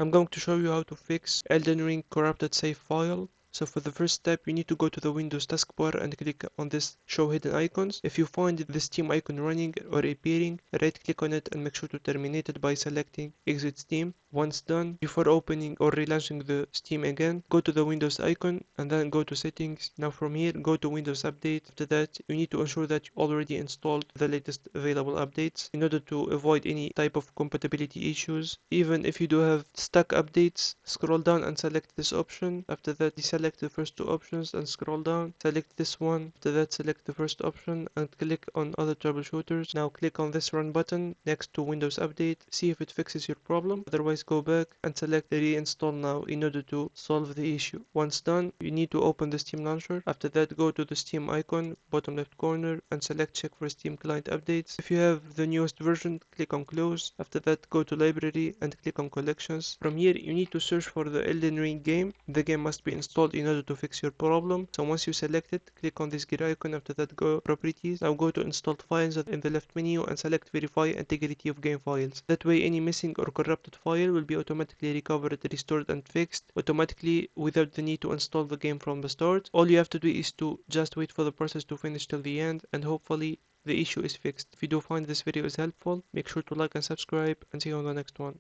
I'm going to show you how to fix Elden Ring corrupted save file. So for the first step, you need to go to the Windows taskbar and click on this show hidden icons. If you find the Steam icon running or appearing, right click on it and make sure to terminate it by selecting exit Steam. Once done, before opening or relaunching the Steam again, go to the Windows icon and then go to settings. Now from here, go to Windows Update. After that, you need to ensure that you already installed the latest available updates in order to avoid any type of compatibility issues. Even if you do have stuck updates, scroll down and select this option. After that, deselect the first two options and scroll down. Select this one. After that, select the first option and click on other troubleshooters. Now click on this run button next to Windows Update. See if it fixes your problem. Otherwise, go back and select reinstall now in order to solve the issue. Once done, you need to open the Steam launcher. After that, go to the Steam icon, bottom left corner, and select check for Steam client updates. If you have the newest version, click on close. After that, go to library and click on collections. From here, you need to search for the Elden Ring game. The game must be installed in order to fix your problem. So once you select it, click on this gear icon. After that, go properties. Now go to installed files in the left menu and select verify integrity of game files. That way, any missing or corrupted file will be automatically recovered, restored, and fixed automatically without the need to install the game from the start. All you have to do is to just wait for the process to finish till the end, and hopefully the issue is fixed. If you do find this video is helpful, make sure to like and subscribe, and see you on the next one.